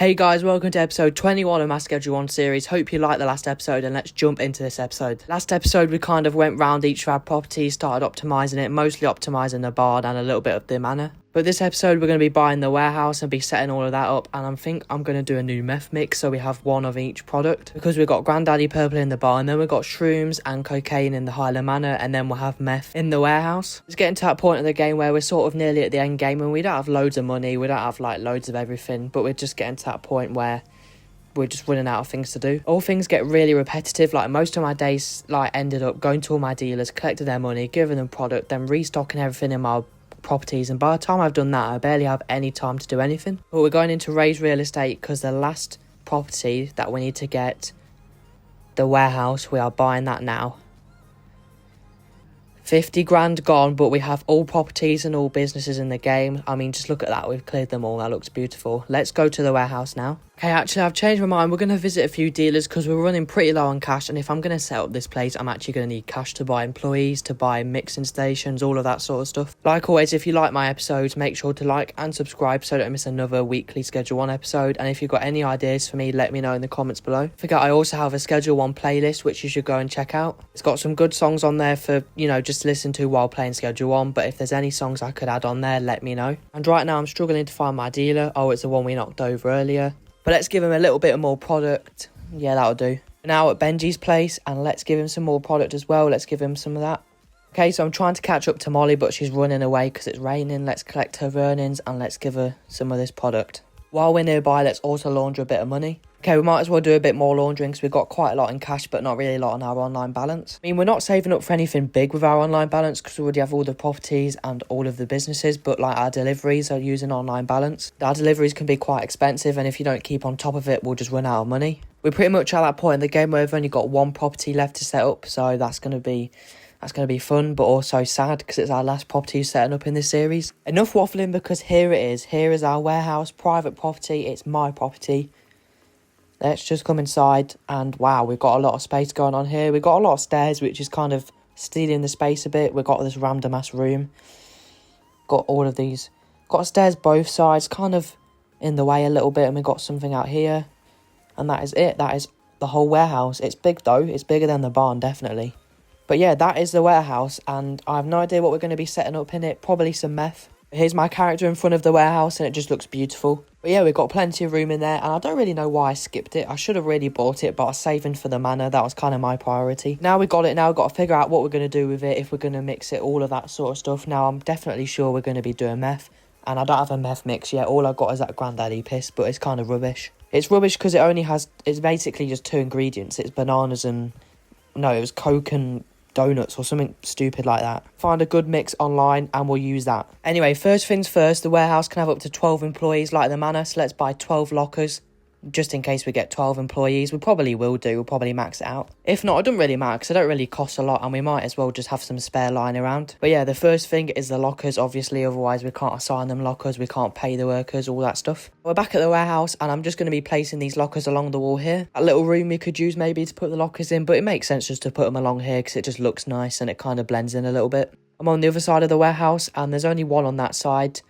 Hey guys, welcome to episode 21 of my Schedule 1 series. Hope you liked the last episode and let's jump into this episode. Last episode we kind of went round each of our properties, started optimising it, mostly optimising the barn and a little bit of the manor. But this episode we're going to be buying the warehouse and be setting all of that up, and I think I'm going to do a new meth mix so we have one of each product. Because we've got Granddaddy Purple in the barn, then we've got shrooms and cocaine in the Highland Manor, and then we'll have meth in the warehouse. It's getting to that point of the game where we're sort of nearly at the end game and we don't have loads of money, we don't have like loads of everything, but we're just getting to that point where we're just running out of things to do. All things get really repetitive. Like most of my days ended up going to all my dealers, collecting their money, giving them product, then restocking everything in my properties, and by the time I've done that I barely have any time to do anything. But we're going into Raise Real Estate because the last property that we need to get, the warehouse, we are buying that now. 50 grand gone, but we have all properties and all businesses in the game. I mean, just look at that, we've cleared them all, that looks beautiful. Let's go to the warehouse now. Okay, actually I've changed my mind, we're going to visit a few dealers because we're running pretty low on cash, and if I'm going to set up this place I'm actually going to need cash to buy employees, to buy mixing stations, all of that sort of stuff. Like always, if you like my episodes, make sure to like and subscribe so don't miss another weekly Schedule 1 episode, and if you've got any ideas for me, let me know in the comments below. Forget I also have a Schedule 1 playlist which you should go and check out. It's got some good songs on there for, you know, just to listen to while playing Schedule 1, but if there's any songs I could add on there, let me know. And right now I'm struggling to find my dealer. Oh, it's the one we knocked over earlier. But let's give him a little bit more product. Yeah, that'll do. Now at Benji's place, and let's give him some more product as well. Let's give him some of that. Okay, so I'm trying to catch up to Molly, but she's running away because it's raining. Let's collect her earnings and let's give her some of this product. While we're nearby, let's also launder a bit of money. Okay, we might as well do a bit more laundering because we've got quite a lot in cash, but not really a lot on our online balance. I mean, we're not saving up for anything big with our online balance because we already have all the properties and all of the businesses, but like our deliveries are using online balance. Our deliveries can be quite expensive, and if you don't keep on top of it, we'll just run out of money. We're pretty much at that point in the game where we've only got one property left to set up, so that's going to be fun, but also sad because it's our last property setting up in this series. Enough waffling, because here it is. Here is our warehouse, private property. It's my property. Let's just come inside, and wow, we've got a lot of space going on here. We've got a lot of stairs, which is kind of stealing the space a bit. We've got this random ass room. Got all of these. Got stairs both sides, kind of in the way a little bit, and we've got something out here. And that is it. That is the whole warehouse. It's big though. It's bigger than the barn, definitely. But yeah, that is the warehouse, and I have no idea what we're going to be setting up in it. Probably some meth. Here's my character in front of the warehouse, and it just looks beautiful. But yeah, we've got plenty of room in there, and I don't really know why I skipped it. I should have really bought it, but I was saving for the manor. That was kind of my priority. Now we got it, now we've got to figure out what we're going to do with it, if we're going to mix it, all of that sort of stuff. Now, I'm definitely sure we're going to be doing meth, and I don't have a meth mix yet. All I've got is that Granddaddy piss, but it's kind of rubbish. It's rubbish because it's basically just two ingredients. It's bananas and, no, it was Coke and donuts or something stupid like that. Find a good mix online and we'll use that. Anyway, first things first, the warehouse can have up to 12 employees like the manor, so let's buy 12 lockers just in case we get 12 employees. We probably will do, we'll probably max it out. If not, it doesn't really matter because it don't really cost a lot, and we might as well just have some spare lying around. But yeah, the first thing is the lockers, obviously, otherwise we can't assign them lockers, we can't pay the workers, all that stuff. We're back at the warehouse, and I'm just going to be placing these lockers along the wall here. A little room we could use maybe to put the lockers in, but it makes sense just to put them along here because it just looks nice and it kind of blends in a little bit. I'm on the other side of the warehouse, and there's only one on that side.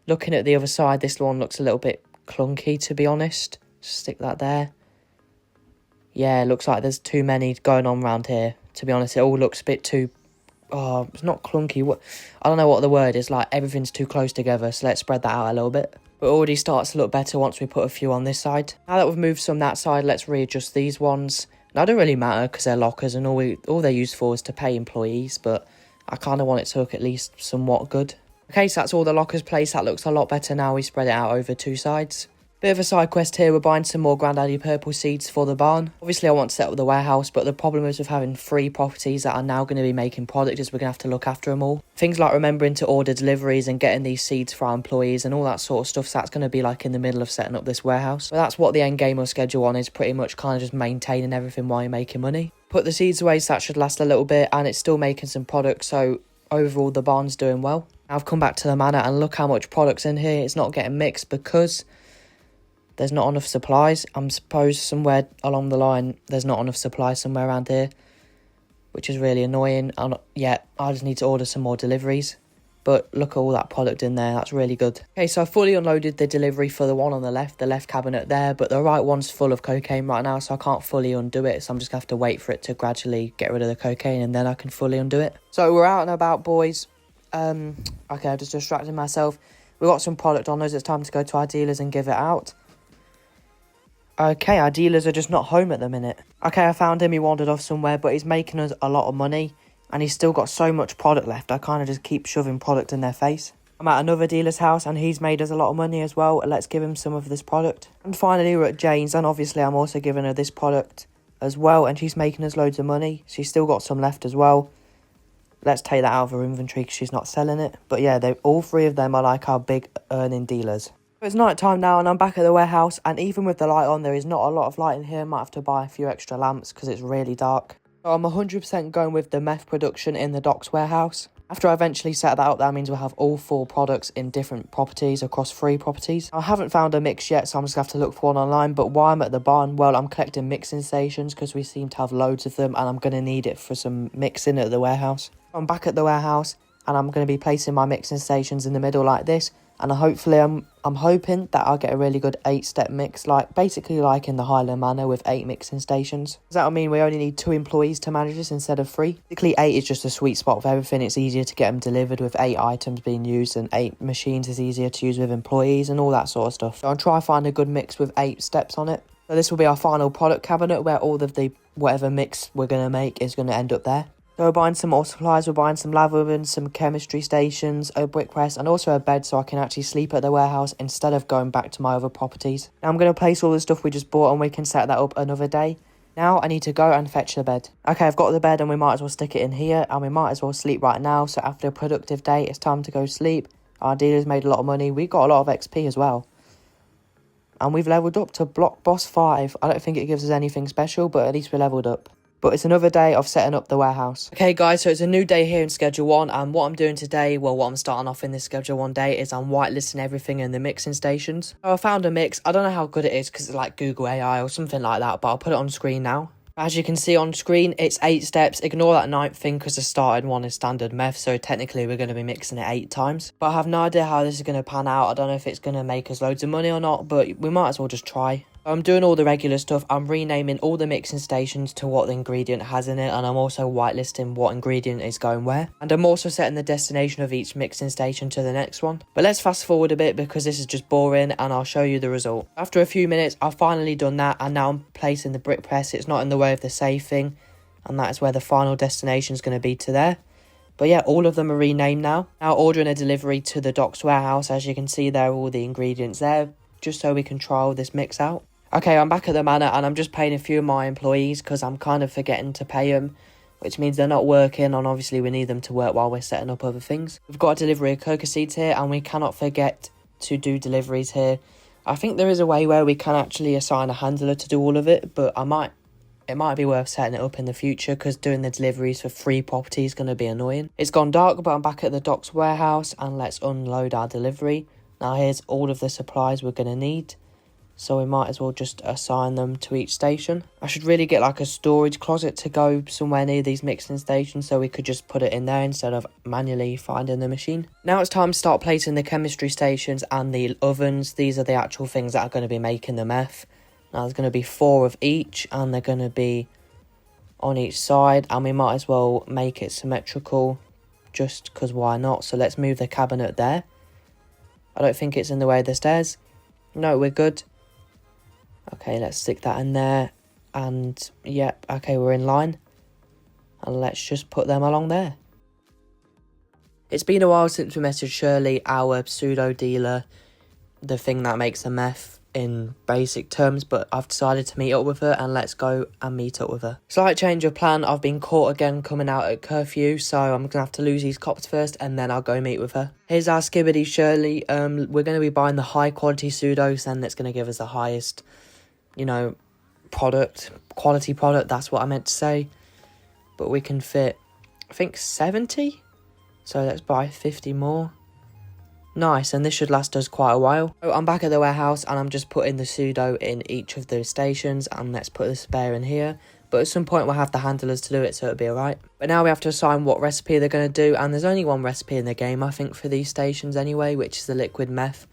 Looking at the other side, this one looks a little bit clunky, to be honest. Stick that there. Yeah, it looks like there's too many going on around here. To be honest, it all looks a bit too... Oh, it's not clunky. What? I don't know what the word is. Like, everything's too close together, so let's spread that out a little bit. But it already starts to look better once we put a few on this side. Now that we've moved some that side, let's readjust these ones. Now, it don't really matter because they're lockers, and all they're used for is to pay employees, but I kind of want it to look at least somewhat good. Okay, so that's all the lockers placed. That looks a lot better now. We spread it out over two sides. Bit of a side quest here, we're buying some more Granddaddy Purple seeds for the barn. Obviously I want to set up the warehouse, but the problem is with having 3 properties that are now going to be making product is we're going to have to look after them all. Things like remembering to order deliveries and getting these seeds for our employees and all that sort of stuff, so that's going to be like in the middle of setting up this warehouse. But that's what the end game of Schedule 1 is, pretty much kind of just maintaining everything while you're making money. Put the seeds away, so that should last a little bit, and it's still making some product, so overall the barn's doing well. Now I've come back to the manor and look how much product's in here. It's not getting mixed because there's not enough supplies. I'm supposed somewhere along the line there's not enough supplies somewhere around here, which is really annoying. Yeah, I just need to order some more deliveries. But look at all that product in there. That's really good. Okay, so I fully unloaded the delivery for the one on the left cabinet there. But the right one's full of cocaine right now, so I can't fully undo it. So I'm just going to have to wait for it to gradually get rid of the cocaine, and then I can fully undo it. So we're out and about, boys. Okay, I've just distracted myself. We've got some product on us. It's time to go to our dealers and give it out. Okay, our dealers are just not home at the minute. Okay, I found him. He wandered off somewhere, but he's making us a lot of money. And he's still got so much product left. I kind of just keep shoving product in their face. I'm at another dealer's house and he's made us a lot of money as well. Let's give him some of this product. And finally, we're at Jane's, and obviously I'm also giving her this product as well. And she's making us loads of money. She's still got some left as well. Let's take that out of her inventory because she's not selling it. But yeah, all three of them are like our big earning dealers. It's night time now and I'm back at the warehouse, and even with the light on, there is not a lot of light in here. Might have to buy a few extra lamps because it's really dark. So I'm 100% going with the meth production in the docks warehouse. After I eventually set that up, that means we'll have all 4 products in different properties across 3 properties. I haven't found a mix yet, so I'm just going to have to look for one online. But while I'm at the barn, well, I'm collecting mixing stations because we seem to have loads of them, and I'm going to need it for some mixing at the warehouse. I'm back at the warehouse and I'm going to be placing my mixing stations in the middle like this. And hopefully I'm hoping that I'll get a really good 8-step mix, basically like in the Highland Manor with 8 mixing stations. Does that mean we only need 2 employees to manage this instead of 3? Basically 8 is just a sweet spot for everything. It's easier to get them delivered with 8 items being used, and 8 machines is easier to use with employees and all that sort of stuff. So I'll try to find a good mix with 8 steps on it. So this will be our final product cabinet where all of the whatever mix we're going to make is going to end up there. So we're buying some more supplies, we're buying some lab ovens, some chemistry stations, a brick press, and also a bed so I can actually sleep at the warehouse instead of going back to my other properties. Now I'm going to place all the stuff we just bought and we can set that up another day. Now I need to go and fetch the bed. Okay, I've got the bed and we might as well stick it in here, and we might as well sleep right now. So after a productive day, it's time to go sleep. Our dealers made a lot of money. We got a lot of XP as well. And we've leveled up to Block Boss 5. I don't think it gives us anything special, but at least we leveled up. But it's another day of setting up the warehouse. Okay guys, so it's a new day here in Schedule 1, and what I'm doing today, well, what I'm starting off in this Schedule 1 day is I'm whitelisting everything in the mixing stations. So I found a mix. I don't know how good it is because it's like Google AI or something like that, but I'll put it on screen now. As you can see on screen, it's 8 steps. Ignore that 9th thing because the starting one is standard meth, so technically we're going to be mixing it 8 times. But I have no idea how this is going to pan out. I don't know if it's going to make us loads of money or not, but we might as well just try. I'm doing all the regular stuff. I'm renaming all the mixing stations to what the ingredient has in it, and I'm also whitelisting what ingredient is going where. And I'm also setting the destination of each mixing station to the next one. But let's fast forward a bit because this is just boring, and I'll show you the result. After a few minutes, I've finally done that, and now I'm placing the brick press. It's not in the way of the safe thing, and that is where the final destination is going to be to there. But yeah, all of them are renamed now. Now ordering a delivery to the docks warehouse. As you can see, there are all the ingredients there, just so we can trial this mix out. Okay, I'm back at the manor and I'm just paying a few of my employees because I'm kind of forgetting to pay them, which means they're not working, and obviously we need them to work while we're setting up other things. We've got a delivery of coca seeds here, and we cannot forget to do deliveries here. I think there is a way where we can actually assign a handler to do all of it, but it might be worth setting it up in the future because doing the deliveries for 3 properties is going to be annoying. It's gone dark, but I'm back at the docks warehouse and let's unload our delivery. Now here's all of the supplies we're going to need. So we might as well just assign them to each station. I should really get like a storage closet to go somewhere near these mixing stations so we could just put it in there instead of manually finding the machine. Now it's time to start placing the chemistry stations and the ovens. These are the actual things that are going to be making the meth. Now there's going to be 4 of each, and they're going to be on each side, and we might as well make it symmetrical just because why not. So let's move the cabinet there. I don't think it's in the way of the stairs. No, we're good. Okay, let's stick that in there, and yep, okay, we're in line, and let's just put them along there. It's been a while since we messaged Shirley, our pseudo dealer, the thing that makes the meth in basic terms, but I've decided to meet up with her, and let's go and meet up with her. Slight change of plan. I've been caught again coming out at curfew, so I'm gonna have to lose these cops first and then I'll go meet with her. Here's our skibbity Shirley. We're gonna be buying the high quality pseudos, and that's gonna give us the highest, you know, quality product, that's what I meant to say. But we can fit, I think, 70, so let's buy 50 more. Nice, and this should last us quite a while. So I'm back at the warehouse and I'm just putting the pseudo in each of the stations, and let's put the spare in here. But at some point we'll have the handlers to do it, so it'll be alright. But now we have to assign what recipe they're going to do, and there's only one recipe in the game, I think, for these stations anyway, which is the liquid meth.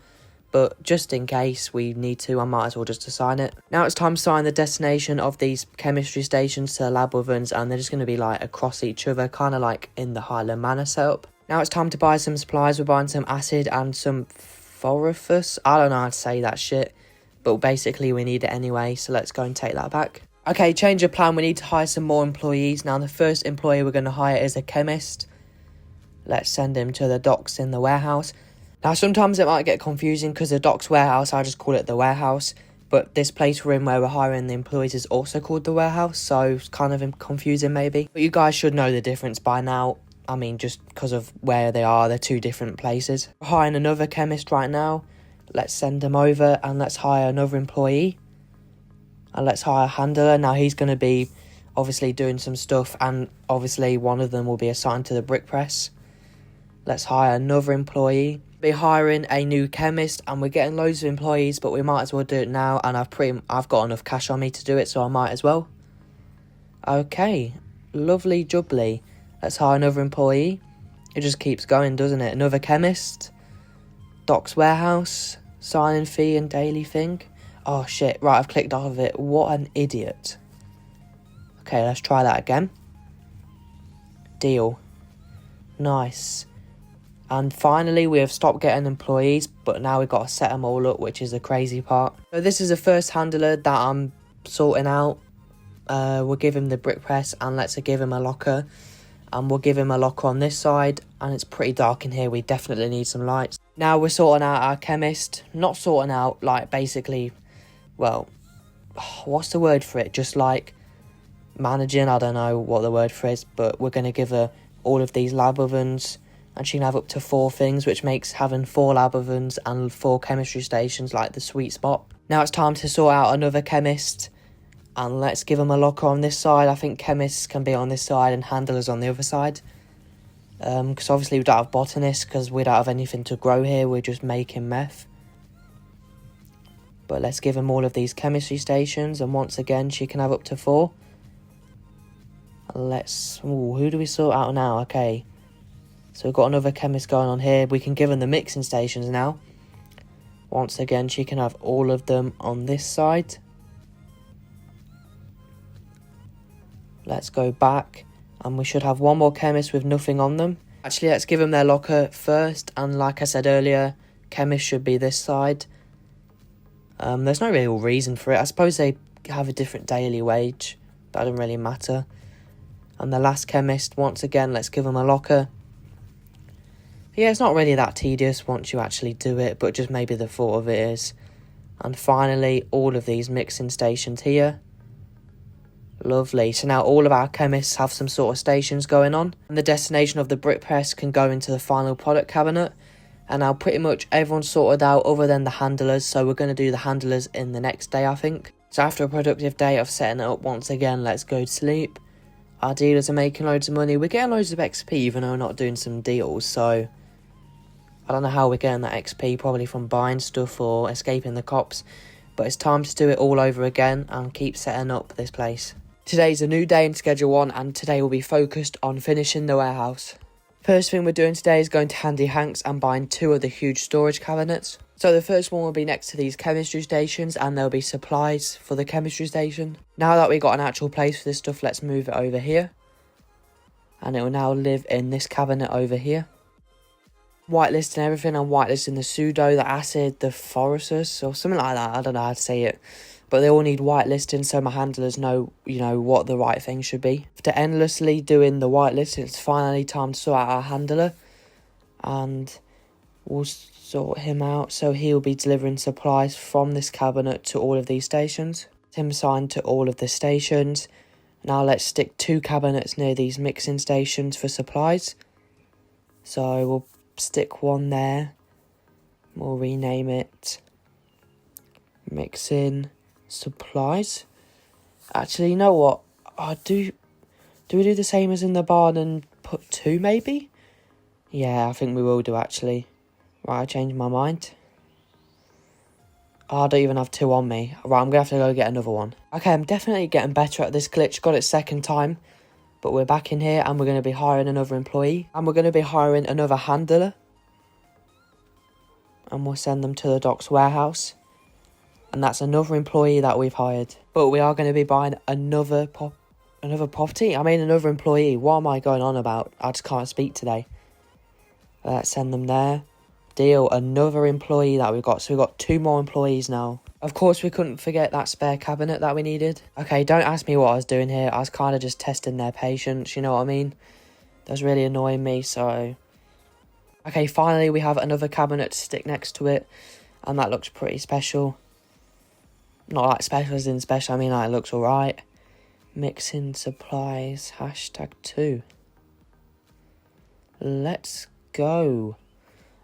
But just in case we need to, I might as well just assign it. Now it's time to assign the destination of these chemistry stations to lab ovens, and they're just going to be like across each other, kind of like in the Highland Manor setup. Now it's time to buy some supplies. We're buying some acid and some phosphorus. I don't know how to say that shit, but basically we need it anyway, so let's go and take that back. Okay, change of plan. We need to hire some more employees. Now the first employee we're going to hire is a chemist. Let's send him to the docks in the warehouse. Now, sometimes it might get confusing because the docks warehouse, I just call it the warehouse. But this place we're in where we're hiring the employees is also called the warehouse. So it's kind of confusing maybe. But you guys should know the difference by now. I mean, just because of where they are, they're two different places. We're hiring another chemist right now. Let's send him over and let's hire another employee. And let's hire a handler. Now he's going to be obviously doing some stuff. And obviously one of them will be assigned to the brick press. Let's hire another employee. Be hiring a new chemist, and we're getting loads of employees, but we might as well do it now, and I've got enough cash on me to do it, so I might as well. Okay, lovely jubbly. Let's hire another employee. It just keeps going, doesn't it? Another chemist. Docks warehouse. Signing fee and daily thing. Oh shit, right, I've clicked off of it. What an idiot. Okay, let's try that again. Deal. Nice. And finally, we have stopped getting employees, but now we've got to set them all up, which is the crazy part. So this is the first handler that I'm sorting out. We'll give him the brick press, and let's give him a locker. And we'll give him a locker on this side, and it's pretty dark in here. We definitely need some lights. Now we're sorting out our chemist. Not sorting out, like, basically, well, what's the word for it? Just like managing, I don't know what the word for it is, but we're going to give her all of these lab ovens. And she can have up to 4 things, which makes having 4 lab ovens and 4 chemistry stations like the sweet spot. Now it's time to sort out another chemist. And let's give them a locker on this side. I think chemists can be on this side and handlers on the other side. Because obviously we don't have botanists because we don't have anything to grow here. We're just making meth. But let's give them all of these chemistry stations. And once again, she can have up to 4. Let's... Ooh, who do we sort out now? Okay. So we've got another chemist going on here. We can give them the mixing stations now. Once again, she can have all of them on this side. Let's go back. And we should have one more chemist with nothing on them. Actually, let's give them their locker first. And like I said earlier, chemist should be this side. There's no real reason for it. I suppose they have a different daily wage. That doesn't really matter. And the last chemist, once again, let's give them a locker. Yeah, it's not really that tedious once you actually do it, but just maybe the thought of it is. And finally, all of these mixing stations here. Lovely. So now all of our chemists have some sort of stations going on. And the destination of the brick press can go into the final product cabinet. And now pretty much everyone's sorted out other than the handlers. So we're going to do the handlers in the next day, I think. So after a productive day of setting it up once again, let's go to sleep. Our dealers are making loads of money. We're getting loads of XP even though we're not doing some deals. So I don't know how we're getting that XP, probably from buying stuff or escaping the cops. But it's time to do it all over again and keep setting up this place. Today's a new day in Schedule 1 and today will be focused on finishing the warehouse. First thing we're doing today is going to Handy Hanks and buying 2 of the huge storage cabinets. So the first one will be next to these chemistry stations and there'll be supplies for the chemistry station. Now that we've got an actual place for this stuff, let's move it over here. And it will now live in this cabinet over here. Whitelisting everything. I'm whitelisting the pseudo, the acid, the phosphorus or something like that. I don't know how to say it. But they all need whitelisting so my handlers know, what the right thing should be. After endlessly doing the whitelisting, it's finally time to sort out our handler. And we'll sort him out. So he'll be delivering supplies from this cabinet to all of these stations. Him assigned to all of the stations. Now let's stick 2 cabinets near these mixing stations for supplies. So we'll stick one there. We'll rename it Mixing Supplies. Actually, you know what? Do we do the same as in the barn and put 2 maybe? Yeah, I think we will do actually. Right, I changed my mind. Oh, I don't even have 2 on me. Right, I'm going to have to go get another one. Okay, I'm definitely getting better at this glitch. Got it second time. But we're back in here and we're going to be hiring another employee. And we're going to be hiring another handler. And we'll send them to the docks warehouse. And that's another employee that we've hired. But we are going to be buying another property. I mean, another employee. What am I going on about? I just can't speak today. Let's send them there. Deal, another employee that we've got. So we've got 2 more employees now. Of course, we couldn't forget that spare cabinet that we needed. Okay, don't ask me what I was doing here. I was kind of just testing their patience, you know what I mean? That was really annoying me, so... Okay, finally we have another cabinet to stick next to it. And that looks pretty special. Not like special as in special, I mean like it looks alright. Mixing supplies, #2. Let's go.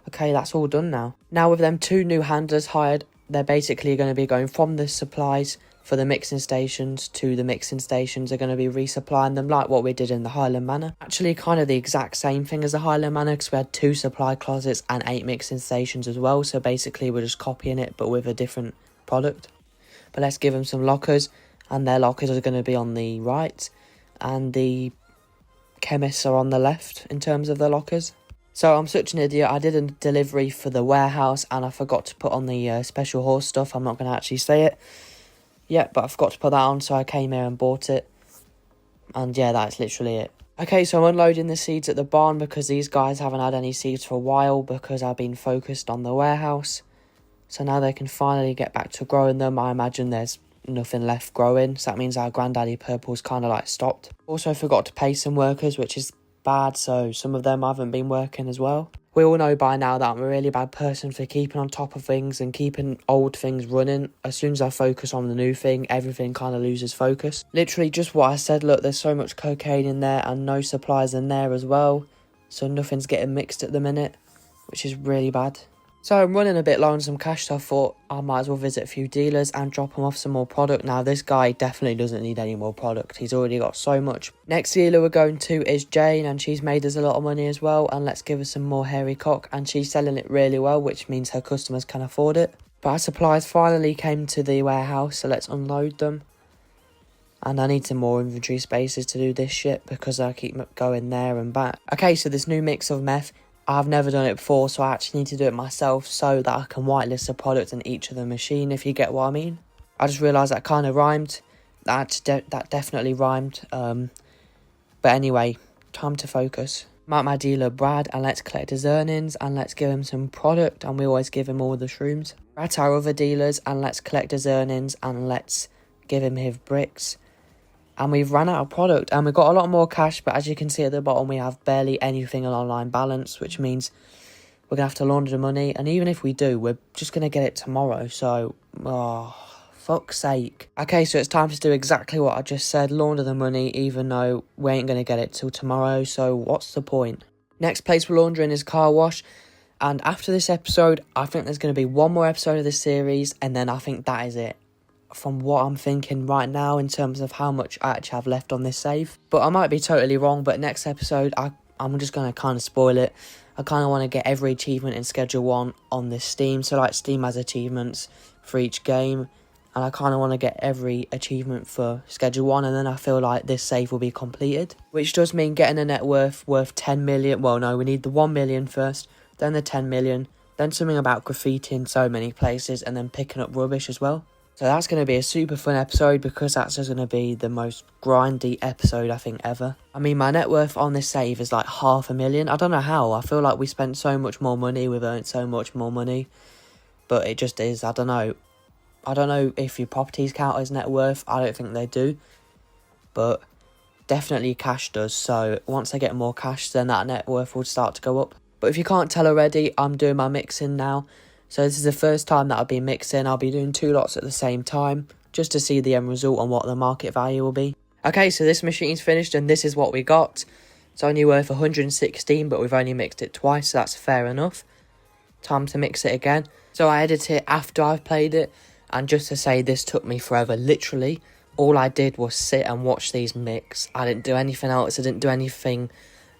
Okay, that's all done now. Now with them 2 new handlers hired, they're basically going to be going from the supplies for the mixing stations to the mixing stations. They're going to be resupplying them like what we did in the Highland Manor. Actually, kind of the exact same thing as the Highland Manor because we had 2 supply closets and 8 mixing stations as well. So basically, we're just copying it but with a different product. But let's give them some lockers, and their lockers are going to be on the right, and the chemists are on the left in terms of their lockers. So I'm such an idiot. I did a delivery for the warehouse and I forgot to put on the special horse stuff. I'm not going to actually say it yet, but I forgot to put that on, so I came here and bought it. And yeah, that's literally it. Okay, so I'm unloading the seeds at the barn because these guys haven't had any seeds for a while because I've been focused on the warehouse. So now they can finally get back to growing them. I imagine there's nothing left growing, so that means our Granddaddy Purple's kind of like stopped. Also forgot to pay some workers, which is bad, so some of them haven't been working as well. We all know by now that I'm a really bad person for keeping on top of things and keeping old things running. As soon as I focus on the new thing, everything kind of loses focus. Literally just what I said, look, there's so much cocaine in there and no supplies in there as well, so nothing's getting mixed at the minute, which is really bad. So I'm running a bit low on some cash, so I thought I might as well visit a few dealers and drop them off some more product. Now, this guy definitely doesn't need any more product. He's already got so much. Next dealer we're going to is Jane, and she's made us a lot of money as well. And let's give her some more hairy cock. And she's selling it really well, which means her customers can afford it. But our supplies finally came to the warehouse, so let's unload them. And I need some more inventory spaces to do this shit because I keep going there and back. Okay, so this new mix of meth, I've never done it before, so I actually need to do it myself so that I can whitelist the product in each of the machine, if you get what I mean. I just realised that kind of rhymed. That definitely rhymed. But anyway, time to focus. I'm at my dealer Brad, and let's collect his earnings, and let's give him some product, and we always give him all the shrooms. We're at our other dealers, and let's collect his earnings, and let's give him his bricks. And we've run out of product, and we've got a lot more cash, but as you can see at the bottom, we have barely anything on online balance, which means we're going to have to launder the money. And even if we do, we're just going to get it tomorrow, so, oh, fuck's sake. Okay, so it's time to do exactly what I just said, launder the money, even though we ain't going to get it till tomorrow, so what's the point? Next place we're laundering is car wash, and after this episode, I think there's going to be one more episode of this series, and then I think that is it. From what I'm thinking right now in terms of how much I actually have left on this save. But I might be totally wrong, but next episode, I'm just going to kind of spoil it. I kind of want to get every achievement in Schedule 1 on this Steam. So like Steam has achievements for each game. And I kind of want to get every achievement for Schedule 1. And then I feel like this save will be completed. Which does mean getting a net worth 10 million. Well, no, we need the 1 million first. Then the 10 million. Then something about graffiti in so many places. And then picking up rubbish as well. So that's going to be a super fun episode because that's just going to be the most grindy episode I think ever. I mean, my net worth on this save is like 500,000. I don't know how. I feel like we spent so much more money. We've earned so much more money. But it just is. I don't know. I don't know if your properties count as net worth. I don't think they do. But definitely cash does. So once I get more cash, then that net worth will start to go up. But if you can't tell already, I'm doing my mixing now. So this is the first time that I'll be mixing. I'll be doing 2 lots at the same time, just to see the end result and what the market value will be. Okay, so this machine's finished and this is what we got. It's only worth 116, but we've only mixed it twice, so that's fair enough. Time to mix it again. So I edit it after I've played it, and just to say this took me forever, literally. All I did was sit and watch these mix. I didn't do anything else. I didn't do anything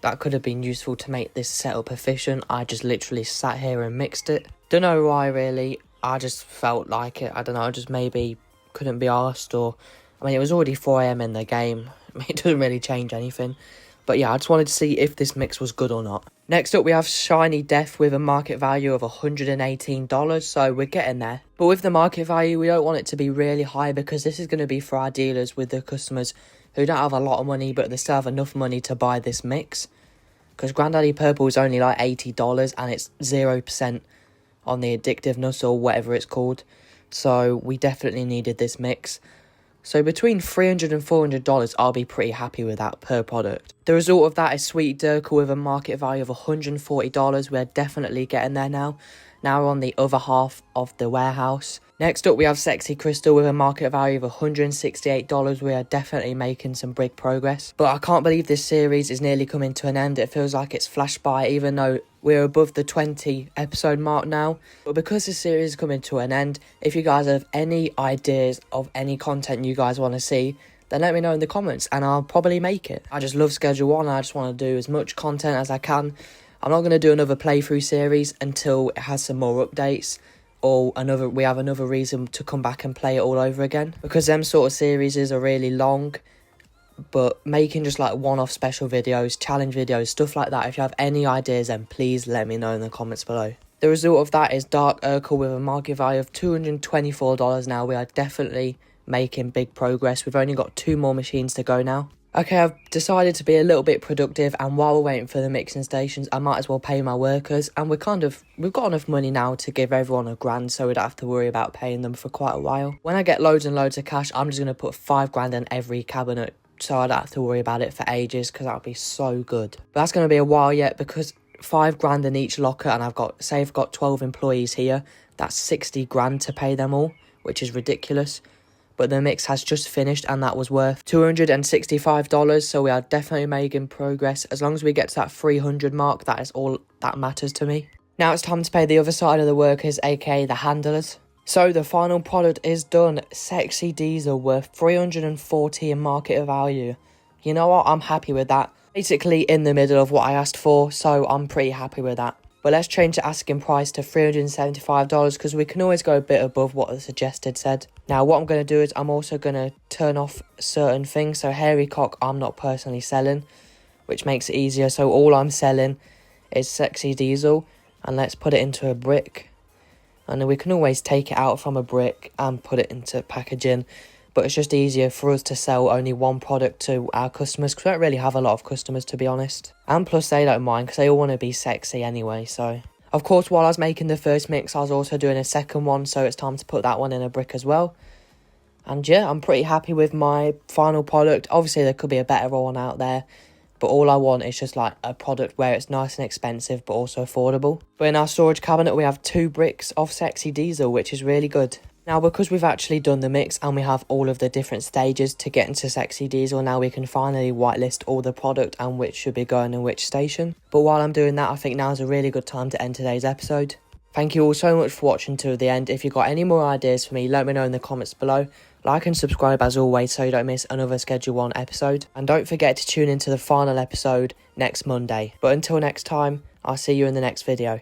that could have been useful to make this setup efficient. I just literally sat here and mixed it. Don't know why really. I just felt like it. I don't know, just maybe couldn't be arsed, or I mean, it was already 4 AM in the game. I mean, it doesn't really change anything. But yeah, I just wanted to see if this mix was good or not. Next up, we have Shiny Death with a market value of $118, so we're getting there. But with the market value, we don't want it to be really high, because this is going to be for our dealers with the customers who don't have a lot of money, but they still have enough money to buy this mix. Because Granddaddy Purple is only like $80, and it's 0% on the addictiveness or whatever it's called. So we definitely needed this mix. So between $300 and $400, I'll be pretty happy with that per product. The result of that is Sweet Durkle with a market value of $140. We're definitely getting there now. Now we're on the other half of the warehouse. Next up, we have Sexy Crystal with a market value of $168. We are definitely making some big progress. But I can't believe this series is nearly coming to an end. It feels like it's flashed by, even though we're above the 20 episode mark now. But because this series is coming to an end, if you guys have any ideas of any content you guys want to see, then let me know in the comments and I'll probably make it. I just love Schedule 1. I just want to do as much content as I can. I'm not going to do another playthrough series until it has some more updates, or we have another reason to come back and play it all over again. Because them sort of series are really long. But making just like one-off special videos, challenge videos, stuff like that, if you have any ideas, then please let me know in the comments below. The result of that is Dark Urkel with a market value of $224 now. We are definitely making big progress. We've only got 2 more machines to go now. Okay, I've decided to be a little bit productive, and while we're waiting for the mixing stations, I might as well pay my workers. And we've got enough money now to give everyone $1,000, so we don't have to worry about paying them for quite a while. When I get loads and loads of cash, I'm just going to put $5,000 in every cabinet, so I don't have to worry about it for ages, because that'll be so good. But that's going to be a while yet, because $5,000 in each locker, and I've got 12 employees here. That's $60,000 to pay them all, which is ridiculous. But the mix has just finished, and that was worth $265, so we are definitely making progress. As long as we get to that 300 mark, that is all that matters to me. Now it's time to pay the other side of the workers, aka the handlers. So the final product is done. Sexy Diesel worth $340 in market value. You know what? I'm happy with that. Basically in the middle of what I asked for, so I'm pretty happy with that. But let's change the asking price to $375, because we can always go a bit above what the suggested said. Now what I'm going to do is I'm also going to turn off certain things. So Hairy Cock I'm not personally selling, which makes it easier. So all I'm selling is Sexy Diesel, and let's put it into a brick. And then we can always take it out from a brick and put it into packaging. But it's just easier for us to sell only one product to our customers, because we don't really have a lot of customers, to be honest. And plus they don't mind, because they all want to be sexy anyway. So of course, while I was making the first mix, I was also doing a second one, so it's time to put that one in a brick as well. And yeah, I'm pretty happy with my final product. Obviously there could be a better one out there, but all I want is just like a product where it's nice and expensive but also affordable. But in our storage cabinet we have 2 bricks of Sexy Diesel, which is really good. Now, because we've actually done the mix and we have all of the different stages to get into Sexy Diesel, now we can finally whitelist all the product and which should be going in which station. But while I'm doing that, I think now's a really good time to end today's episode. Thank you all so much for watching to the end. If you've got any more ideas for me, let me know in the comments below. Like and subscribe as always so you don't miss another Schedule 1 episode. And don't forget to tune into the final episode next Monday. But until next time, I'll see you in the next video.